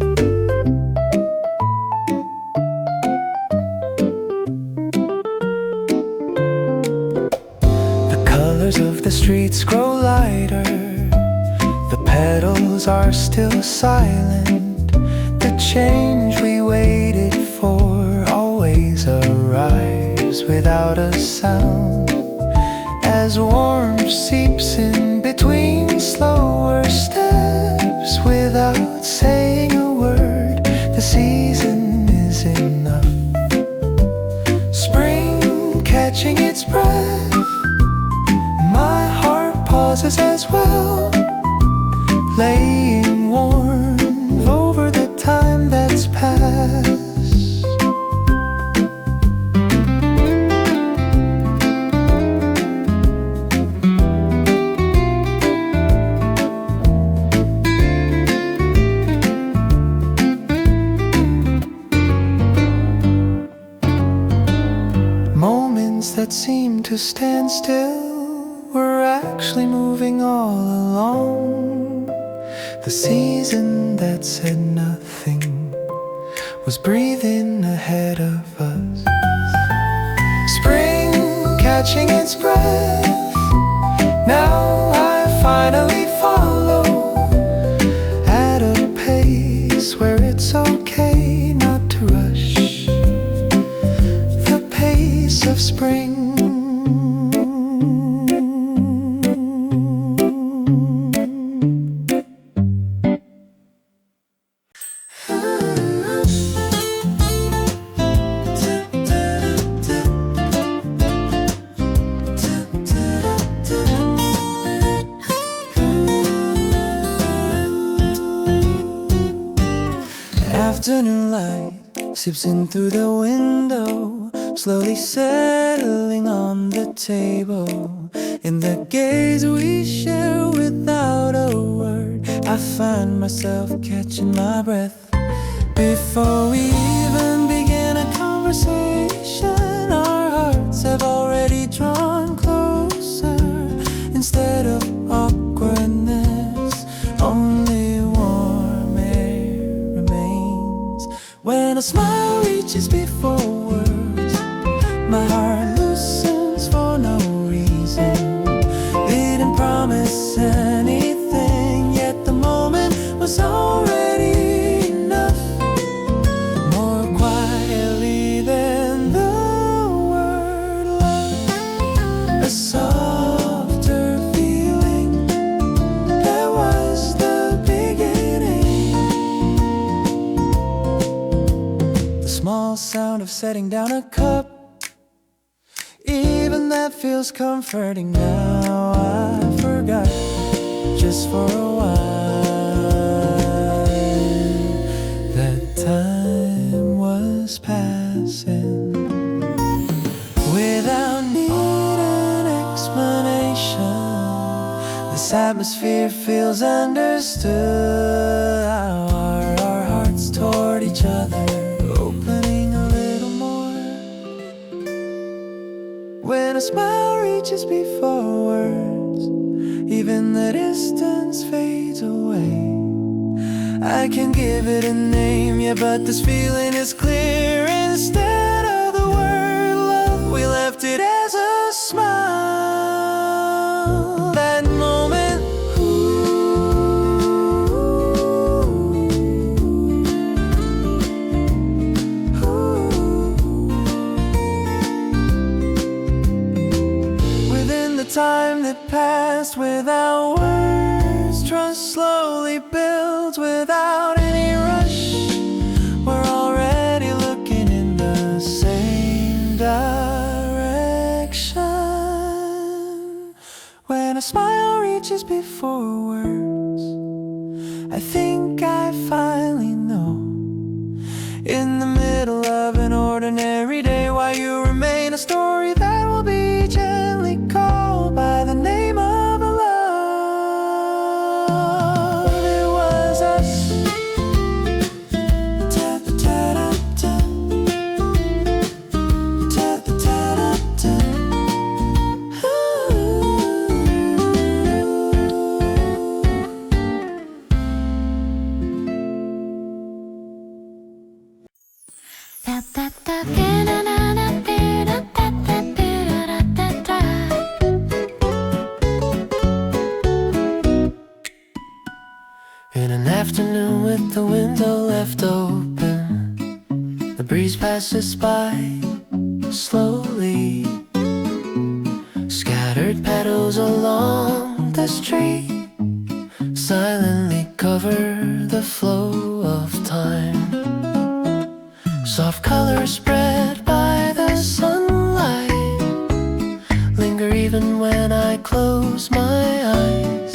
The colors of the streets grow lighter, the petals are still silent. The change we waited for always arrives without a sound, as warmth seeps in between slower steps. Without saying a word, the season is enough. Spring catching its breath, my heart pauses as well, laying warm over the time that's passed. Moments that seem to stand still were actually moving all along. The season that said nothing was breathing ahead of us. Spring catching its breath, now I finally follow at a pace where it's okay not to rush. The pace of spring. Afternoon light seeps in through the window, slowly settling on on the table. In the gaze we share without a word, I find myself catching my breath. Before we even begin a conversation, our hearts have already drawn closer. Instead of awkwardness, only warm air remains. When a smile reaches before words, my heart loosens for no reason. We didn't promise anything, yet the moment was already enough. More quietly than the word love, a softer feeling. That was the beginning. The small sound of setting down a cup, even that feels comforting now. I forgot just for a while that time was passing. Without need an explanation, this atmosphere feels understood. Our hearts toward each other, opening a little more. When a smile reaches before words, even the distance fades away. I can give it a name, yeah, but this feeling is clear. Instead of the word love, we left it as a smile. That moment, within the time that passed without words, trust slowly builds without any rush. We're already looking in the same direction. When a smile reaches before words, I think I finally know. In the middle of an ordinary day, why you remain a story that will be gently called by the name of a love. It was us. Ta-ta-ta-ta-ta. Ta-ta-ta-ta-ta. In an afternoon with the window left open, the breeze passes by slowly. Scattered petals along the street silently cover the flow of time. Soft colors spread by the sunlight linger even when I close my eyes.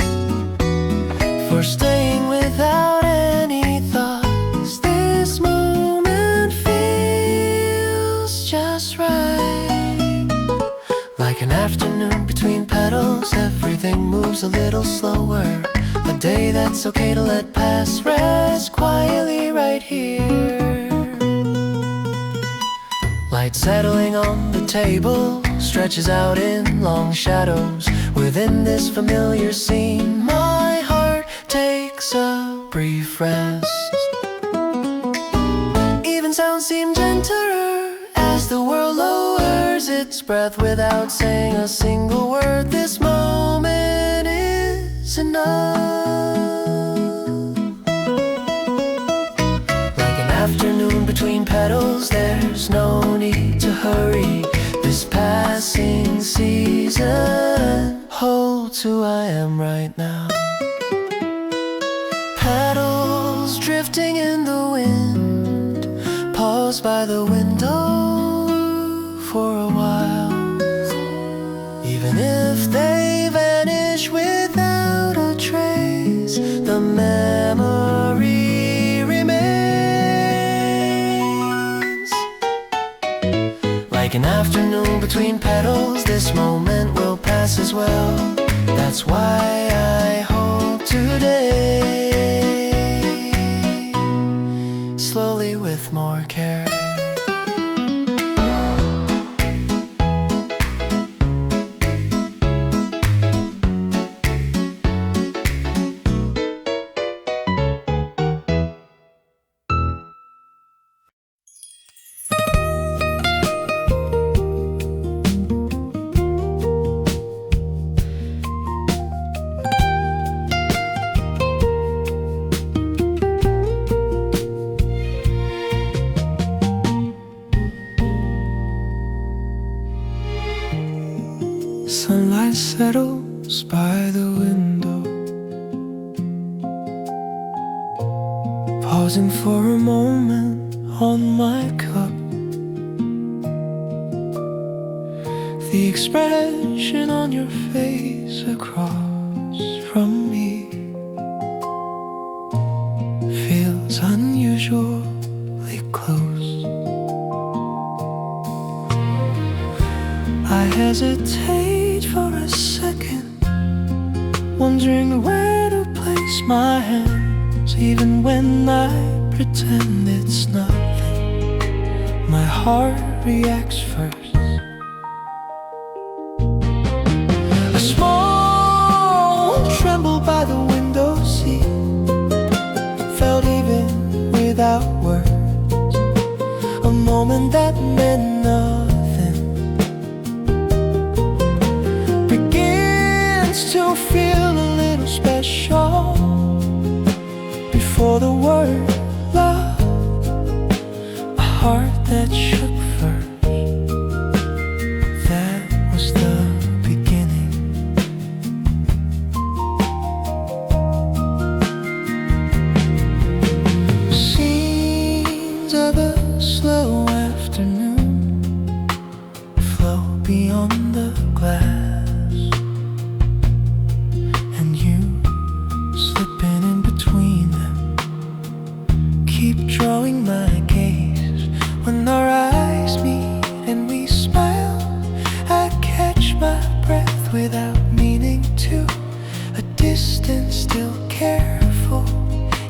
For staying without any thoughts, this moment feels just right. Like an afternoon between petals, everything moves a little slower. A day that's okay to let pass, rest quietly right here. Light settling on the table stretches out in long shadows. Within this familiar scene, my heart takes a brief rest. Even sounds seem gentler as the world lowers its breath without saying a single word. This moment is enough. Like an afternoon between petals, there's no need to hurry. This passing season holds who I am right now. Petals drifting in the wind, pause by the window for a while. Even if they vanish without a trace, the memory remains. Like an afternoon between petals, this moment will pass as well. That's why I hope today, slowly with more care. Sunlight settles by the window, pausing for a moment on my cup. The expression on your face across from me feels unusually close. I hesitate for a second, wondering where to place my hands. Even when I pretend it's nothing, my heart reacts first. A small tremble by the window seat felt even without words. A moment that meant nothing to feel a little special before the word love. A heart that shook first, that was the beginning. Scenes of a slow afternoon flow beyond the glass, drawing my gaze. When our eyes meet and we smile, I catch my breath without meaning to. A distance still careful,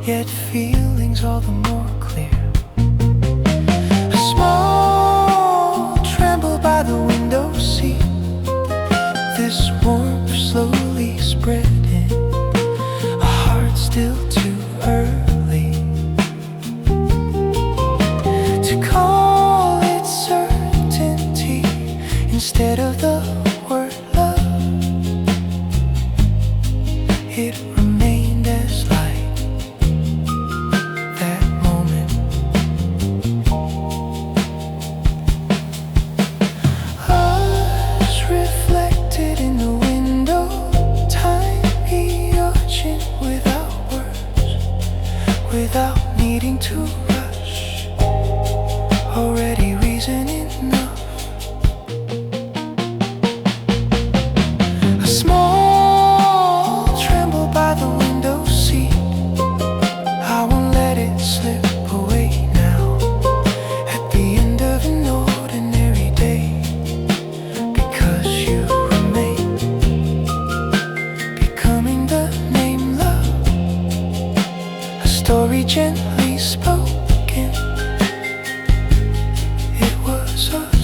yet feelings all the more clear. A small tremble by the window seat, this warmth slowly spreading. A heart still too early instead of the word love. It remained as light, that moment. Us reflected in the window, tiny ocean without words, without needing to rush, already reason enough. Story gently spoken, it was us.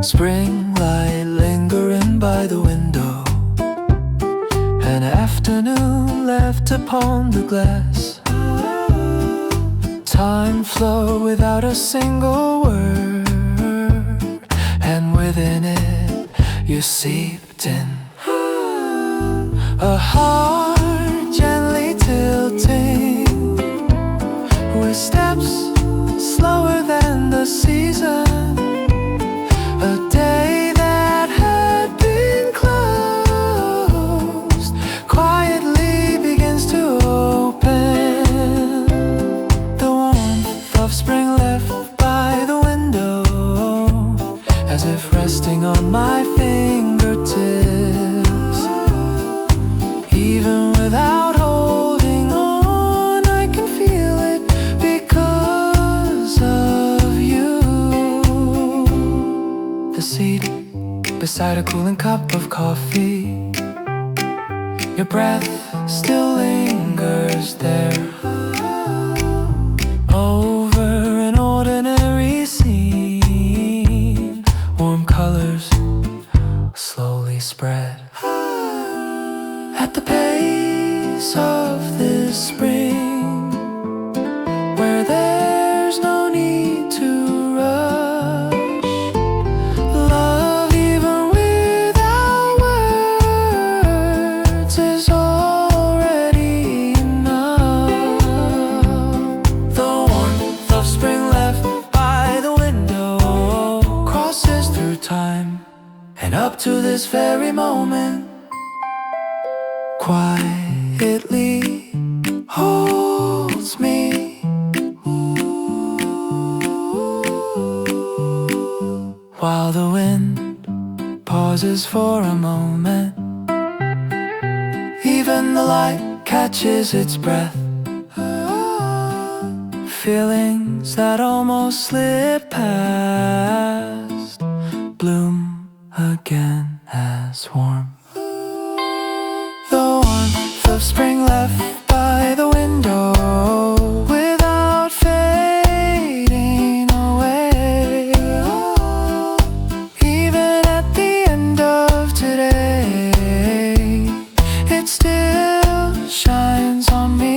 Spring light lingering by the window, an afternoon left upon the glass. Time flow without a single word, and within it you seeped in. A heart gently tilting, with steps slower than the sea. as if resting on my fingertips. Even without holding on, I can feel it because of you. The seat beside a cooling cup of coffee, your breath still lingers there. Over an ordinary scene, warm colors slowly spread. At the pace of this spring, where there's no need to rush, love even without words is already enough. The warmth of spring left by the window crosses through time, and up to this very moment, quietly holds me. While the wind pauses for a moment, even the light catches its breath. Feelings that almost slip past bloom again as warm. The warmth of spring left by the window without fading away. Even at the end of today, it still shines on me.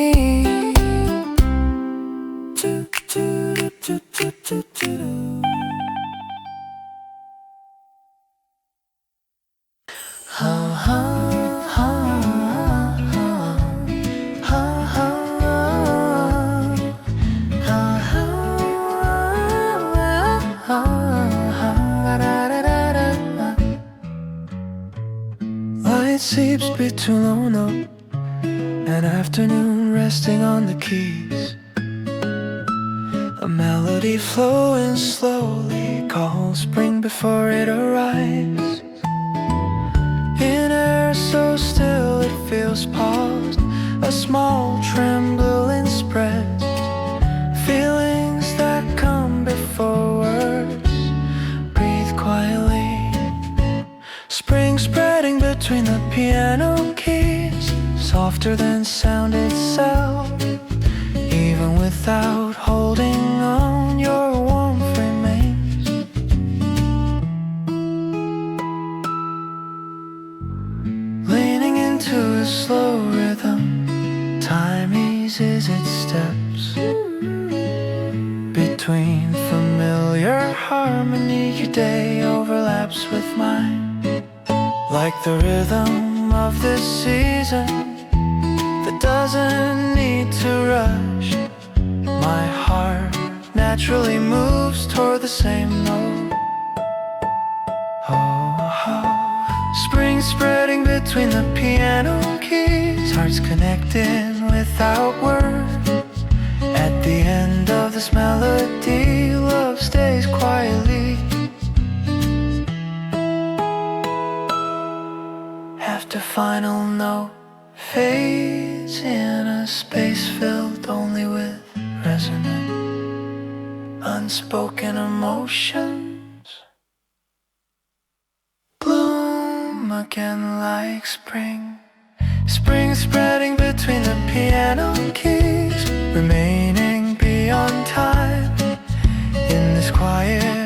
Light seeps between low note, an afternoon resting on the keys. A melody flowing slowly calls spring before it arrives. In air so still it feels paused, a small trembling spreads. Feelings that come before words, breathe quietly. Spring spreading between the piano keys, softer than sound itself. Even without holding on, your warmth remains. Leaning into a slow rhythm, time eases its steps. Between familiar harmony, your day overlaps with mine. Like the rhythm of this season that doesn't need to rush, my heart naturally moves toward the same note. Spring spreading between the piano keys, hearts connecting without words. At the end of this melody, love stays quietly. After final note fades in a space filled only with resonant, unspoken emotions bloom again like spring. Spring spreading between the piano keys, remaining beyond time in this quiet